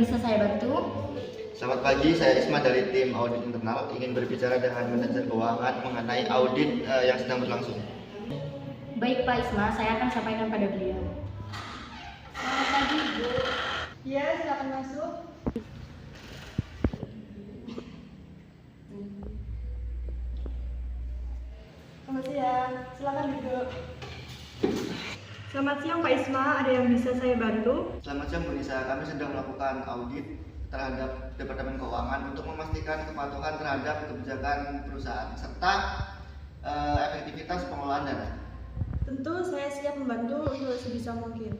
bisa saya bantu? Selamat pagi, saya Isma dari tim audit internal ingin berbicara dengan manajer keuangan mengenai audit yang sedang berlangsung. Baik Pak Isma, saya akan sampaikan pada beliau. Selamat pagi, Bu. Iya, silakan masuk. Selamat siang, silakan duduk. Selamat siang Pak Isma, ada yang bisa saya bantu? Selamat siang Bu Nisa, kami sedang melakukan audit terhadap Departemen Keuangan untuk memastikan kepatuhan terhadap kebijakan perusahaan serta efektivitas pengelolaan dana. Tentu saya siap membantu untuk sebisa mungkin.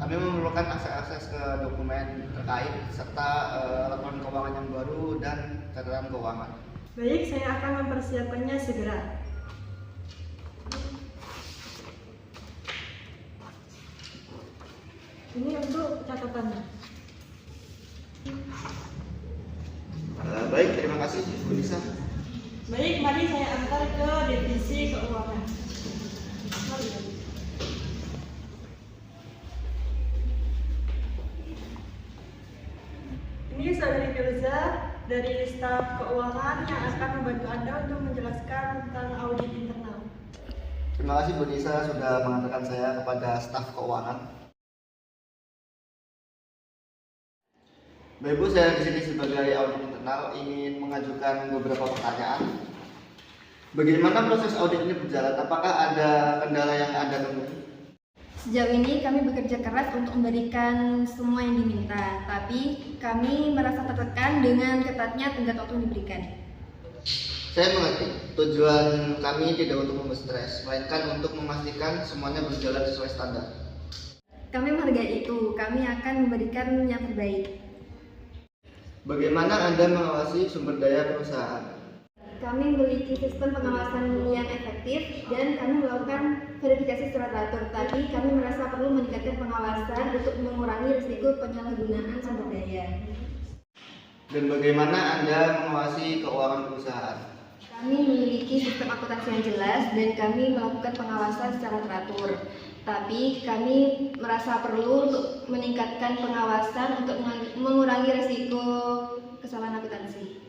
Kami memerlukan akses ke dokumen terkait serta laporan keuangan yang baru dan catatan keuangan. Baik, saya akan mempersiapkannya segera. Ini untuk catatannya. Baik, terima kasih Bu Nisa. Baik, mari saya antar ke divisi keuangan. Mari. Ini Saudari Firza dari staf keuangan yang akan membantu Anda untuk menjelaskan tentang audit internal. Terima kasih Bu Nisa sudah mengantarkan saya kepada staf keuangan. Bapak Ibu, saya di sini sebagai audit internal ingin mengajukan beberapa pertanyaan. Bagaimana proses audit ini berjalan? Apakah ada kendala yang Anda temui? Sejauh ini kami bekerja keras untuk memberikan semua yang diminta, tapi kami merasa tertekan dengan ketatnya tenggat waktu yang diberikan. Saya mengerti, tujuan kami tidak untuk membuat stres, melainkan untuk memastikan semuanya berjalan sesuai standar. Kami menghargai itu, kami akan memberikan yang terbaik. Bagaimana Anda mengawasi sumber daya perusahaan? Kami memiliki sistem pengawasan yang efektif dan kami melakukan verifikasi secara teratur, tapi kami merasa perlu meningkatkan pengawasan untuk mengurangi risiko penyalahgunaan sumber daya. Dan bagaimana Anda mengawasi keuangan perusahaan? Kami memiliki sistem akuntansi yang jelas dan kami melakukan pengawasan secara teratur. Tapi kami merasa perlu untuk meningkatkan pengawasan untuk mengurangi risiko kesalahan akuntansi.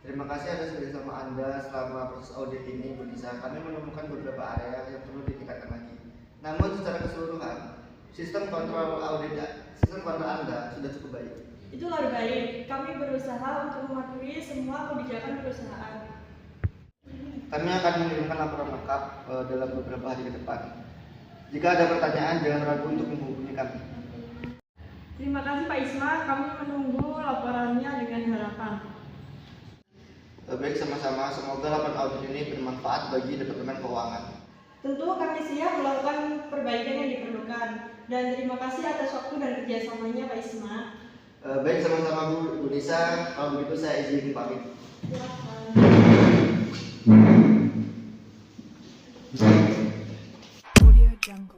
Terima kasih atas kerjasama Anda selama proses audit ini, Bu Nisa. Kami menemukan beberapa area yang perlu ditingkatkan lagi. Namun secara keseluruhan, sistem kontrol Anda sudah cukup baik. Itu luar baik. Kami berusaha untuk mematuhi semua kebijakan perusahaan. Kami akan mengirimkan laporan lengkap dalam beberapa hari ke depan. Jika ada pertanyaan, jangan ragu untuk menghubungi kami. Terima kasih Pak Isma, kami menunggu laporannya dengan harapan. Baik, sama-sama. Semoga laporan audit ini bermanfaat bagi Departemen Keuangan. Tentu kami siap melakukan perbaikan yang diperlukan. Dan terima kasih atas waktu dan kerjasamanya Pak Isma. Baik, sama-sama Bu Nisa. Kalau begitu saya izin pamit. Audio Jungle.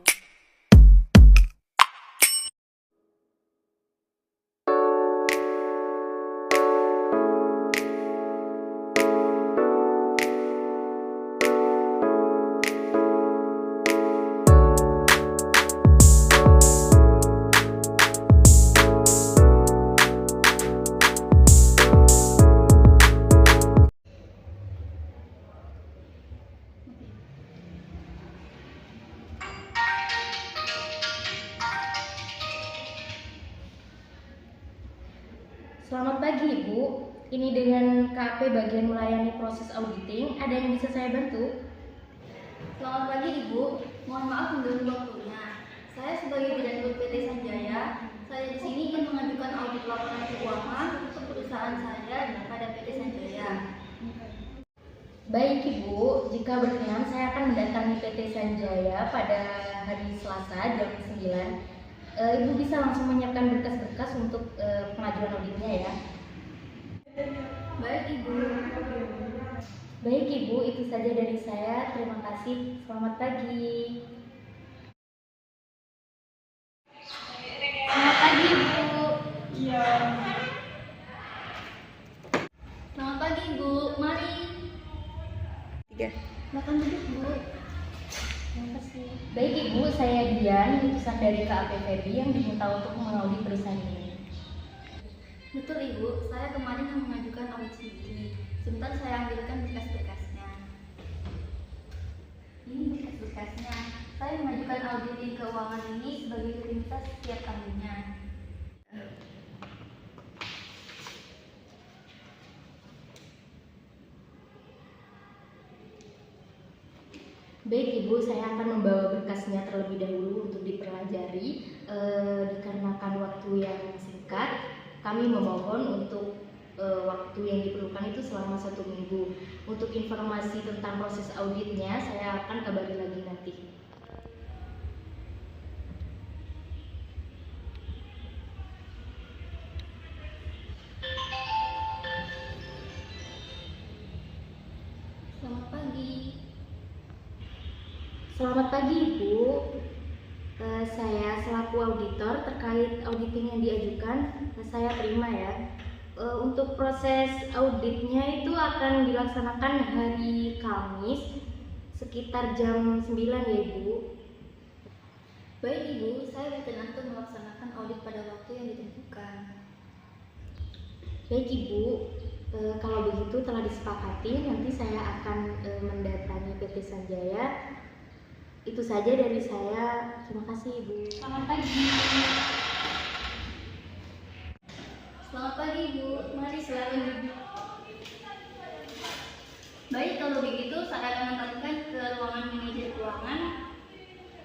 Selamat pagi Ibu, ini dengan KP bagian melayani proses auditing, ada yang bisa saya bantu? Selamat pagi Ibu, mohon maaf mengganggu waktunya. Saya sebagai direktur PT Sanjaya, saya di sini ingin mengajukan audit laporan keuangan untuk perusahaan saya pada PT Sanjaya. Baik Ibu, jika berkenan saya akan mendatangi PT Sanjaya pada hari Selasa jam 9. Ibu bisa langsung menyiapkan berkas-berkas untuk pengajuan auditnya ya. Baik Ibu. Baik Ibu, itu saja dari saya. Terima kasih. Selamat pagi. Selamat pagi Ibu. Iya. Selamat pagi Bu, mari. 3. Makan duduk Bu. Terima kasih. Baik Ibu, saya Dian, utusan dari KAPFB yang diminta untuk mengaudit perusahaan ini. Betul Ibu, saya kemarin yang mengajukan audit sendiri. Sebentar saya ambilkan berkas-berkasnya. Ini berkas-berkasnya. Saya mengajukan auditin keuangan ini sebagai rutinitas setiap tahunnya. Baik Ibu, saya akan membawa berkasnya terlebih dahulu untuk dipelajari. Dikarenakan waktu yang singkat, kami memohon untuk waktu yang diperlukan itu selama 1 minggu. Untuk informasi tentang proses auditnya, saya akan kabari lagi nanti. Selamat pagi. Selamat pagi Ibu. Saya selaku auditor terkait auditing yang diajukan, saya terima ya. Untuk proses auditnya itu akan dilaksanakan hari Kamis sekitar jam 9 ya Ibu. Baik Ibu, saya berkenan untuk melaksanakan audit pada waktu yang ditentukan. Baik Ibu, kalau begitu telah disepakati, nanti saya akan mendatangi PT Sanjaya. Itu saja dari saya. Terima kasih Ibu. Selamat pagi. Selamat pagi Ibu, mari silakan duduk. Baik, kalau begitu saya akan mengantarkan ke ruangan manajer keuangan.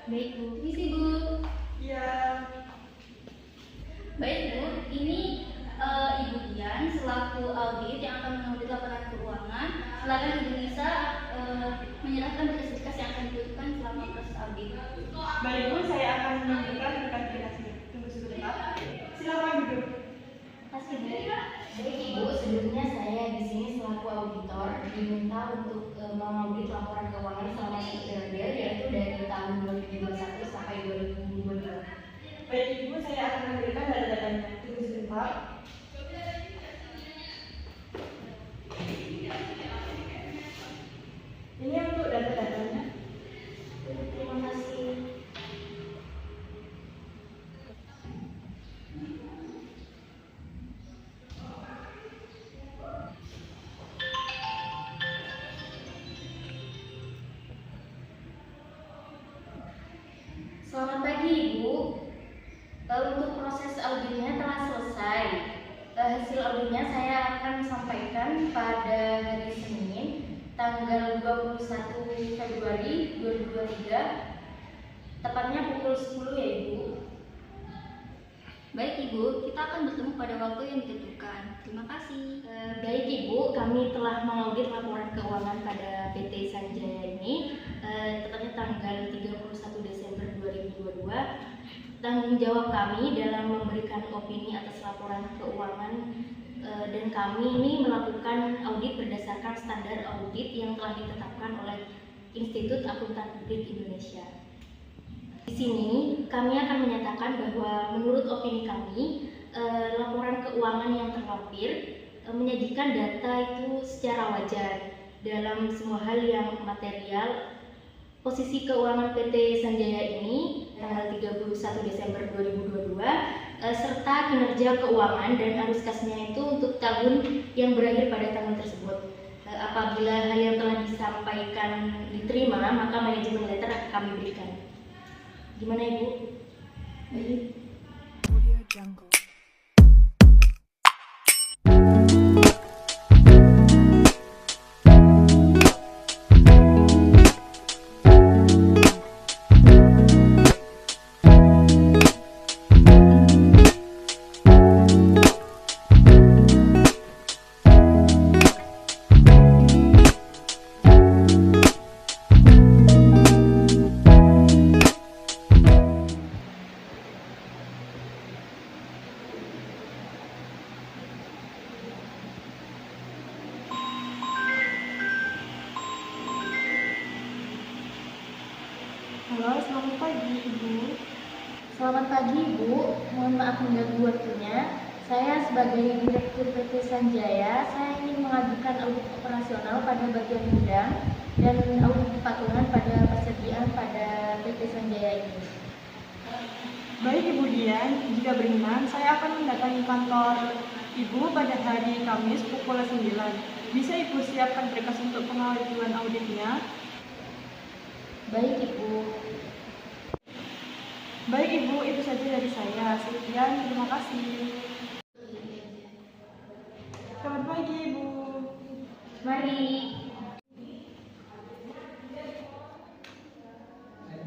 Baik Bu, misi Bu. Ya, Baik Bu, ini Ibu Dian selaku audit yang akan mengaudit laporan keuangan. Silakan Ibu Nisa menyerahkan berkas-berkas yang akan dibutuhkan selama proses audit. baik Bu, saya akan memberikan berkas-berkasnya. Tunggu sebentar. Silakan duduk. Kasih Bu. Baik Ibu, sebelumnya saya di sini selaku auditor diminta untuk mengaudit laporan keuangan selama 1 periode, yaitu dari tahun 2021 sampai 2022. Baik Ibu, saya akan memberikan data-datanya. Tunggu sebentar. Ini untuk data-datanya. Terima kasih. Selamat pagi Ibu. Untuk proses auditnya telah selesai. Hasil auditnya saya akan sampaikan pada hari Senin tanggal 21 Februari 2023, tepatnya pukul 10 ya Ibu. Baik Ibu, kita akan bertemu pada waktu yang ditentukan. Terima kasih. Baik Ibu, kami telah mengaudit laporan keuangan pada PT Sanjaya ini, tepatnya tanggal 31 Desember 2022. Tanggung jawab kami dalam memberikan opini atas laporan keuangan, dan kami ini melakukan audit berdasarkan standar audit yang telah ditetapkan oleh Institut Akuntan Publik Indonesia. Di sini kami akan menyatakan bahwa menurut opini kami, laporan keuangan yang terlampir menyajikan data itu secara wajar dalam semua hal yang material. Posisi keuangan PT Sanjaya ini tanggal 31 Desember 2022, serta kinerja keuangan dan arus kasnya itu untuk tahun yang berakhir pada tahun tersebut. Apabila hal yang telah disampaikan diterima, maka manajemen letter akan kami berikan. Gimana Ibu? Baik. Halo, selamat pagi Ibu. Selamat pagi Ibu, mohon maaf mengganggu waktunya. Saya sebagai Direktur PT Sanjaya, saya ingin mengajukan audit operasional pada bagian gudang dan audit kepatuhan pada persediaan pada PT Sanjaya ini. Baik Ibu Dian, jika berkenan, saya akan mendatangi kantor Ibu pada hari Kamis pukul 9. Bisa Ibu siapkan berkas untuk pengajuan auditnya? Baik Ibu. Baik Ibu, itu saja dari saya. Sekian, terima kasih. Selamat pagi Ibu. Mari.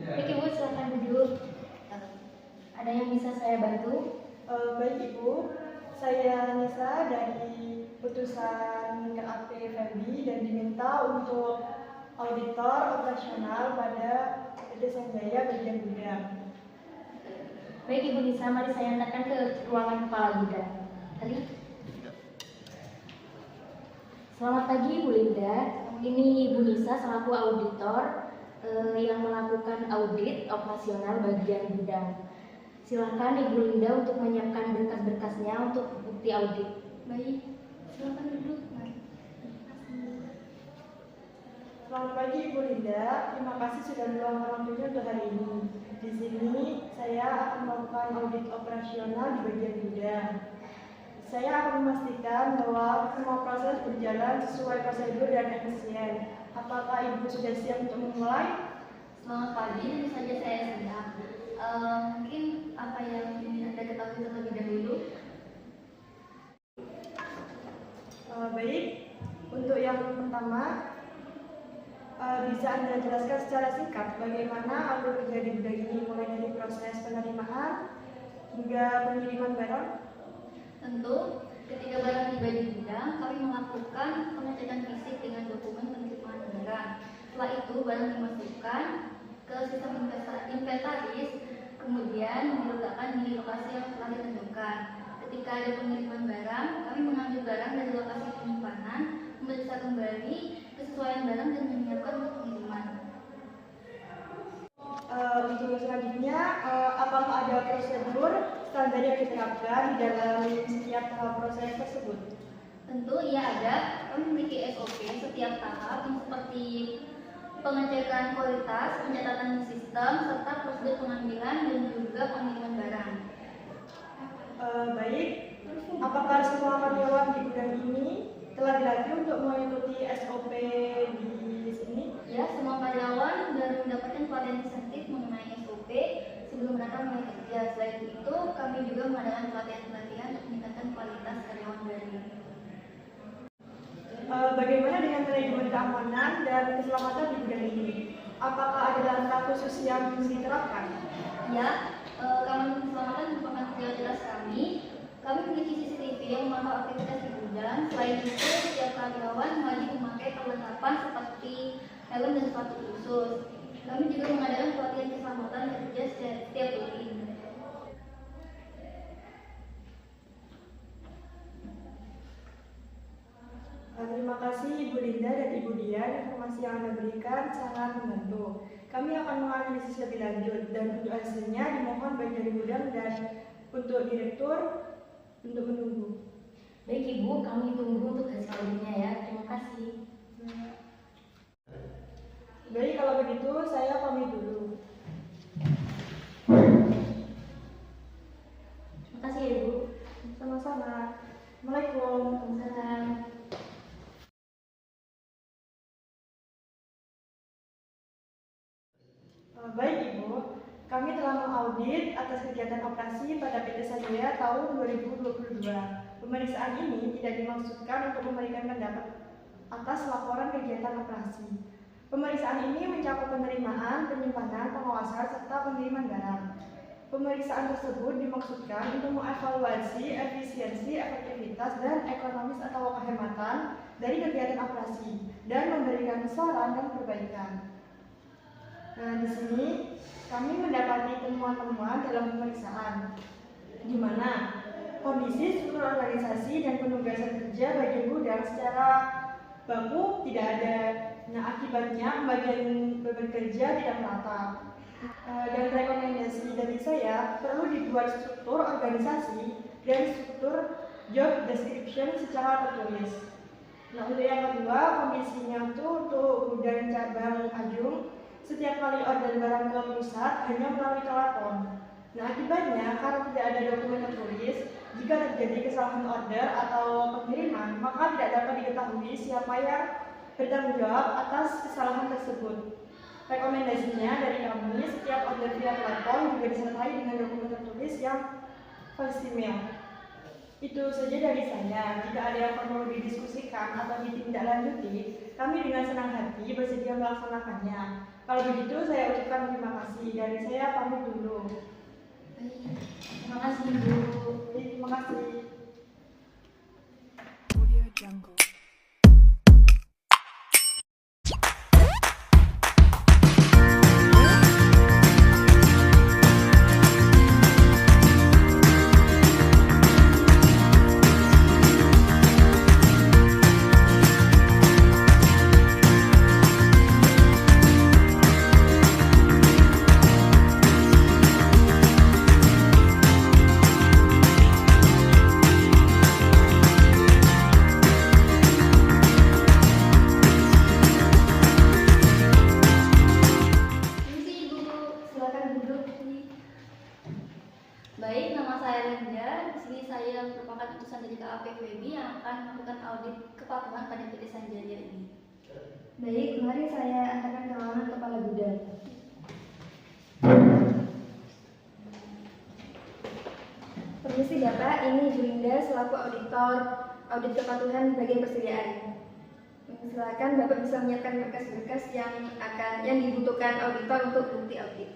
Baik Ibu, silakan duduk. Ada yang bisa saya bantu? Baik Ibu, saya Nisa dari putusan KAP Febi dan diminta untuk auditor operasional pada PT Sanjaya bagian gudang. Baik Ibu Nisa, mari saya antarkan ke ruangan kepala gudang. Tadi. Selamat pagi Ibu Linda. Ini Ibu Nisa selaku auditor yang melakukan audit operasional bagian gudang. Silakan Ibu Linda untuk menyiapkan berkas-berkasnya untuk bukti audit. Baik, silakan duduk. Mari. Selamat pagi Ibu Linda, terima kasih sudah meluangkan waktunya untuk hari ini. Di sini saya akan melakukan audit operasional di bagian gudang. Saya akan memastikan bahwa semua proses berjalan sesuai prosedur dan efisien. Apakah Ibu sudah siap untuk memulai? Selamat pagi, tentu saja saya siap. Mungkin apa yang ingin Anda ketahui terlebih dahulu? Baik, untuk yang pertama, bisa Anda jelaskan secara singkat bagaimana alur kerja di gudang ini mulai dari proses penerimaan hingga pengiriman barang? Tentu, ketika barang tiba di gudang, kami melakukan pengecekan fisik dengan dokumen penerimaan barang. Setelah itu, barang dimasukkan ke sistem inventaris, kemudian diletakkan di lokasi yang telah ditentukan. Ketika ada pengiriman barang, kami mengambil barang dari lokasi penyimpanan, memeriksa kembali kesesuaian barang dan menyiapkan untuk pengiriman. Untuk selanjutnya, apakah ada prosedur standar yang diterapkan di dalam setiap tahap proses tersebut? Tentu ia ada, kami memiliki SOP setiap tahap yang seperti pengecekan kualitas, pencatatan di sistem, serta prosedur pengambilan dan juga pengiriman barang. Baik, apakah semua karyawan di gudang ini telah dilatih untuk mengikuti SOP di sini? Ya, semua karyawan baru mendapatkan pelatihan insentif mengenai SOP sebelum mereka mulai kerja. Selain itu, kami juga mengadakan pelatihan-pelatihan untuk meningkatkan kualitas karyawan baru. Bagaimana dengan manajemen keamanan dan keselamatan di gudang ini? Apakah ada langkah khusus yang diterapkan? Ya, keamanan dan keselamatan merupakan prioritas kami. Kami memiliki CCTV yang memantau aktivitas di gudang. Selain itu, setiap karyawan wajib memakai perlengkapan seperti helm dan sepatu khusus. Kami juga mengadakan pelatihan keselamatan kerja setiap rutin. Terima kasih Ibu Linda dan Ibu Dian, informasi yang Anda berikan sangat membantu. Kami akan menganalisis lebih lanjut dan untuk hasilnya dimohon baik dari gudang dan untuk direktur untuk menunggu. Baik Ibu, kami tunggu untuk hasil auditnya ya. Terima kasih. Baik, kalau begitu saya pamit dulu. Terima kasih ya Ibu. Sama-sama. Assalamualaikum. Waalaikumsalam. Baik Ibu, kami telah mengaudit atas kegiatan operasi pada PT Sanjaya tahun 2022. Pemeriksaan ini tidak dimaksudkan untuk memberikan pendapat atas laporan kegiatan operasi. Pemeriksaan ini mencakup penerimaan, penyimpanan, pengawasan, serta pengiriman barang. Pemeriksaan tersebut dimaksudkan untuk mengevaluasi efisiensi, efektivitas, dan ekonomis atau kehematan dari kegiatan operasi dan memberikan saran dan perbaikan. Nah, di sini kami mendapati temuan-temuan dalam pemeriksaan, di mana kondisi struktur organisasi dan penugasan kerja bagi gudang secara baku tidak ada. Nah, akibatnya pembagian beban kerja tidak merata. Dan rekomendasi dari saya perlu dibuat struktur organisasi dan struktur job description secara tertulis. Nah, untuk yang kedua, kondisinya tuh untuk gudang cabang Ajung setiap kali order barang ke pusat hanya melalui telepon. Nah, akibatnya karena tidak ada dokumen tertulis, jika terjadi kesalahan order atau pengiriman, maka tidak dapat diketahui siapa yang bertanggung jawab atas kesalahan tersebut. Rekomendasinya dari kami, setiap order via telepon juga disertai dengan dokumen tertulis yang fleksibel. Itu saja dari saya. Jika ada yang perlu didiskusikan atau ditindaklanjuti, kami dengan senang hati bersedia melaksanakannya. Kalau begitu, saya ucapkan terima kasih. Dari saya pamit dulu. Terima kasih Bu. Terima kasih. Audio Jungle. Permisi Ibu, silakan duduk. Baik, nama saya Linda. Di sini saya merupakan utusan dari KAPFB yang akan melakukan audit kepatuhan pada PT Sanjaya ini. Baik, mari saya antarkan ke ruangan kepala gudang. Permisi Bapak, ini Ibu Linda selaku auditor audit kepatuhan bagian persediaan. Silakan Bapak bisa menyiapkan berkas-berkas yang dibutuhkan auditor untuk bukti audit.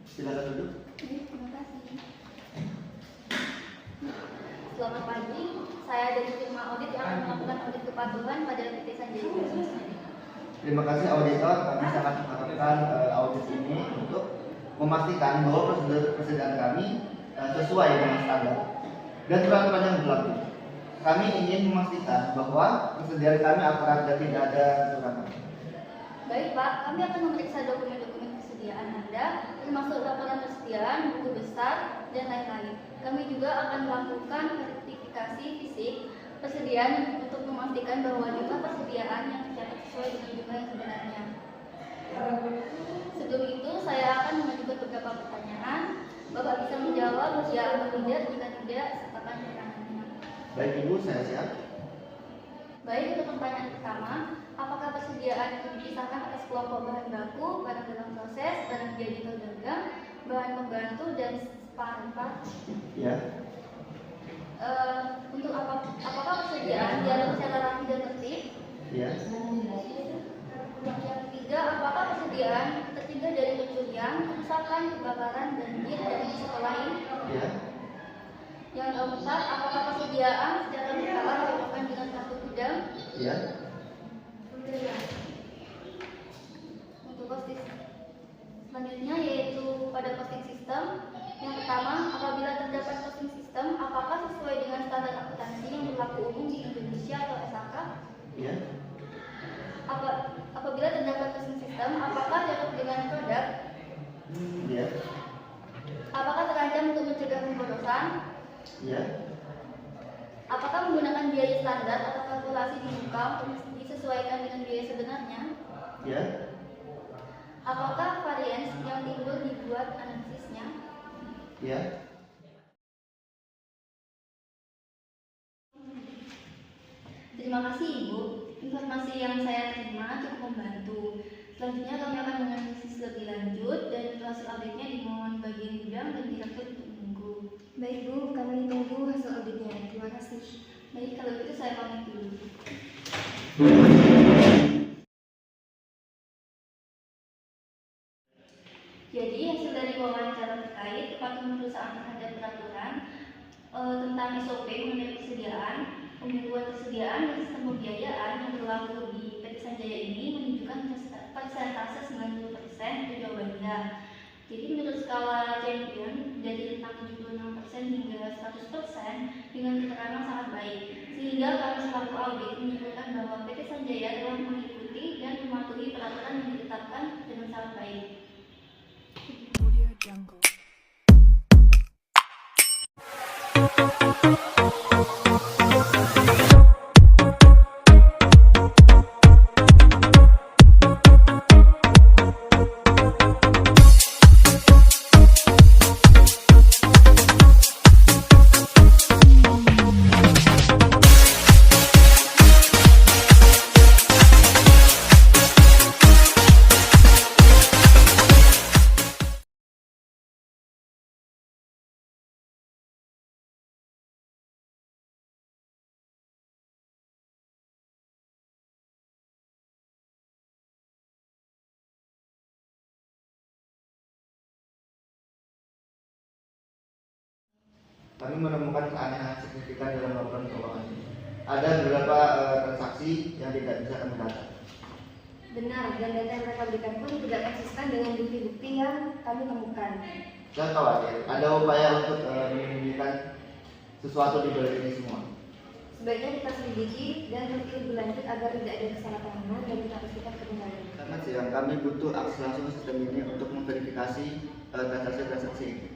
Silakan duduk. Baik, terima kasih. Selamat pagi, saya dari tim audit yang akan melakukan audit kepatuhan pada PT Sanjaya. Terima kasih auditor, kami sangat mengharapkan audit ini untuk memastikan bahwa prosedur persediaan kami sesuai dengan standar dan peraturan yang berlaku. Kami ingin memastikan bahwa persediaan kami akurat dan tidak ada kekurangan. Baik Pak, kami akan memeriksa dokumen-dokumen persediaan Anda, termasuk laporan persediaan, buku besar, dan lain-lain. Kami juga akan melakukan verifikasi fisik persediaan untuk memastikan bahwa jumlah persediaan yang tercatat sesuai dengan jumlah yang sebenarnya. Sebelum itu, saya akan mengajukan beberapa pertanyaan. Bapak bisa menjawab ya atau tidak. Jika tidak, sertakan keterangannya. Baik Ibu, saya siap. Baik, untuk pertanyaan pertama, apakah persediaan itu dipisahkan atas kelompok bahan baku, barang dalam proses, barang jadi atau dagang, bahan pembantu, dan spare part? Ya. Untuk apakah persediaan diatur secara rapi dan tertib? Ya. Yang ketiga, apakah persediaan tertinggal dari pencurian, kerusakan, kebakaran, banjir, dan risiko lain? Ya. Yang keempat, apakah persediaan secara berkala dilakukan dengan kartu gudang? Ya. Untuk costing selanjutnya yaitu pada costing system. Yang pertama, apabila terdapat costing system, apakah sesuai dengan standar akuntansi yang berlaku umum di Indonesia atau SAK? Ya. Apabila terdapat costing system, apakah cocok dengan produk? Ya. Apakah terancam untuk mencegah pemborosan? Ya. Apakah menggunakan biaya standar atau kalkulasi di muka untuk disesuaikan dengan biaya sebenarnya? Ya. Apakah varians yang timbul dibuat analisisnya? Ya. Terima kasih Ibu. Informasi yang saya terima cukup membantu. Selanjutnya kami akan menganalisis lebih lanjut dan hasil auditnya dimohon bagian gudang dan direktur untuk menunggu. Baik Bu, kami tunggu hasil auditnya. Terima kasih. Baik, kalau gitu saya pamit dulu. Jadi hasil dari wawancara terkait kepatuhan perusahaan terhadap peraturan tentang SOP mengenai persediaan, pembukuan persediaan dan sistem pembiayaan yang berlaku di PT Sanjaya ini menunjukkan persentase 90% untuk jawabannya. Jadi menurut skala champion dari rentang 76% hingga 100% dengan keterangan sangat baik, sehingga kami selaku audit menyimpulkan bahwa PT Sanjaya telah mengikuti dan mematuhi peraturan yang ditetapkan dengan sangat baik. Audio Jungle. Kami menemukan keanehan signifikan dalam laporan keuangan ini. Ada beberapa transaksi yang tidak bisa kami data. Benar, dan data yang mereka berikan pun tidak konsisten dengan bukti-bukti yang kami temukan. Saya khawatir ada upaya untuk menyembunyikan sesuatu di balik ini semua. Sebaiknya kita selidiki dan teliti lebih lanjut agar tidak ada kesalahpahaman dan kita pastikan kebenaran. Selamat siang, kami butuh akses langsung ke sistem ini untuk memverifikasi transaksi-transaksi ini.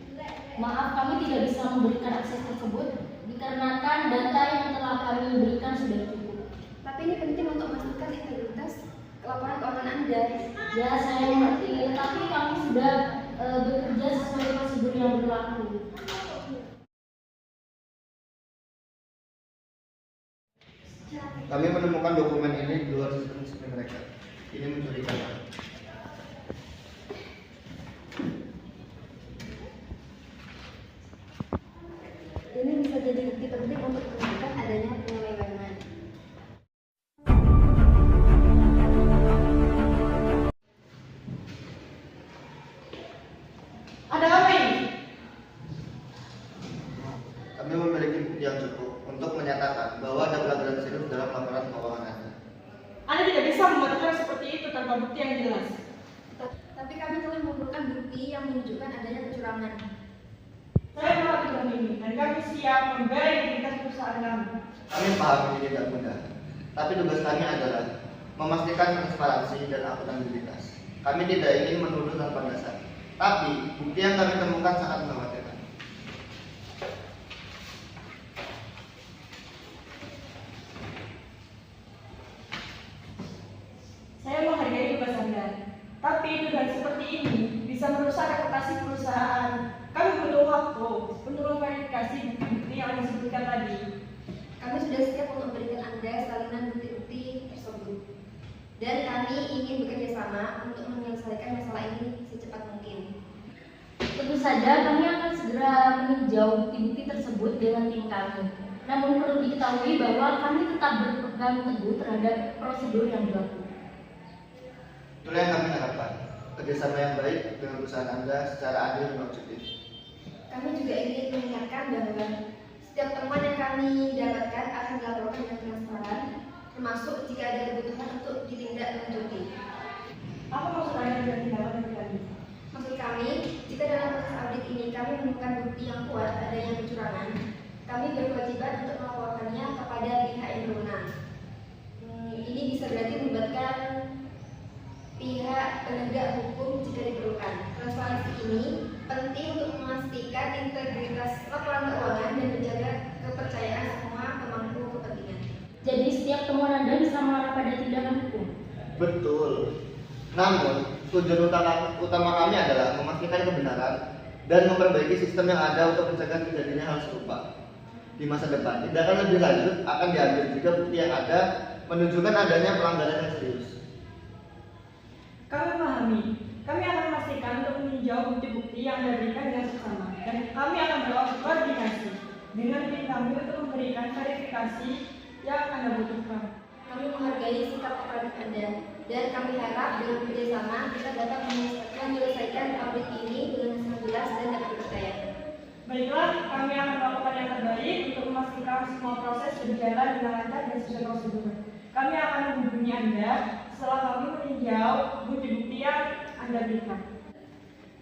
Maaf, kami tidak bisa memberikan akses tersebut dikarenakan data yang telah kami berikan sudah cukup. Tapi ini penting untuk memastikan integritas laporan keuangan Anda. Ya, saya mengerti, tapi kami sudah bekerja sesuai prosedur yang berlaku. Kami menemukan dokumen ini di luar sistem mereka. Ini mencurigakan. Ini bisa jadi bukti penting untuk menunjukkan adanya penyelewengan. Ada apa ini? Kami memiliki bukti yang cukup untuk menyatakan bahwa ada pelanggaran serius dalam laporan keuangan Anda. Anda tidak bisa membuat seperti itu tanpa bukti yang jelas. Tapi kami telah mengumpulkan bukti yang menunjukkan adanya kecurangan. Saya melakukan ini dan kami siap membela integritas perusahaan kami. Kami paham ini tidak mudah, tapi tugas kami adalah memastikan transparansi dan akuntabilitas. Kami tidak ingin menuduh tanpa dasar, tapi bukti yang kami temukan sangat mengkhawatirkan. Saya menghargai tugas Anda, tapi tugas seperti ini bisa merusak reputasi perusahaan. Kami butuh waktu untuk memverifikasi bukti yang Anda sebutkan tadi. Kami sudah siap untuk memberikan Anda salinan bukti-bukti tersebut. Dan kami ingin bekerja sama untuk menyelesaikan masalah ini secepat mungkin. Tentu saja kami akan segera meninjau bukti-bukti tersebut dengan tim kami. Namun perlu diketahui bahwa kami tetap berpegang teguh terhadap prosedur yang berlaku. Itulah yang kami harapkan, kerjasama yang baik dengan perusahaan Anda secara adil dan objektif. Kami juga ingin mengingatkan bahwa setiap temuan yang kami dapatkan akan dilaporkan dengan transparan, termasuk jika ada kebutuhan untuk ditindaklanjuti. Apa maksud Anda dengan tindakan lebih lanjut? Maksud kami, jika dalam proses audit ini kami menemukan bukti yang kuat adanya kecurangan, kami berkewajiban untuk melaporkannya kepada pihak yang berwenang. Ini bisa berarti melibatkan pihak penegak hukum jika diperlukan. Transparansi ini penting untuk memastikan integritas laporan keuangan dan menjaga kepercayaan semua pemangku kepentingan. Jadi setiap temuan Anda bisa mengarah pada tindakan hukum. Betul. Namun, tujuan utama kami adalah memastikan kebenaran dan memperbaiki sistem yang ada untuk mencegah terjadinya hal serupa di masa depan. Tindakan lebih lanjut akan diambil jika bukti yang ada menunjukkan adanya pelanggaran yang serius. Kami memahami. Kami akan memastikan untuk meninjau bukti-bukti yang Anda berikan dengan seksama, dan kami akan berkoordinasi dengan tim kami untuk memberikan verifikasi yang Anda butuhkan. Kami menghargai sikap kooperatif Anda dan kami harap dengan kerjasama kita dapat menyelesaikan audit ini dengan sangat jelas dan dapat dipercaya. Baiklah, kami akan melakukan yang terbaik untuk memastikan semua proses berjalan dengan lancar dan sesuai prosedur. Kami akan menghubungi Anda setelah kami meninjau bukti-bukti yang Anda berikan.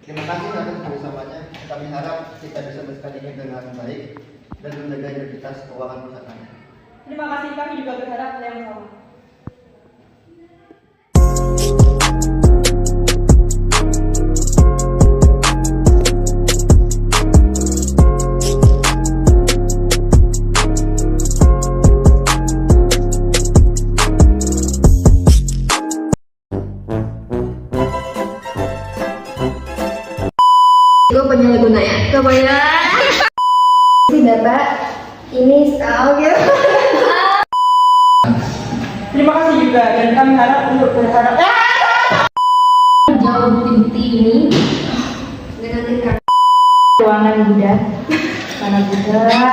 Terima kasih atas kerjasamanya. Kami harap kita bisa melakukan ini dengan baik dan menjaga integritas keuangan perusahaan. Terima kasih, kami juga berharap hal yang sama. Gue penyalahguna ya, kebanyakan. Si data ini gitu. Terima kasih juga, dan kami harap untuk berharap Menjawab bukti-bukti ini Dengan tim kami. keuangan Buddha, mana Buddha.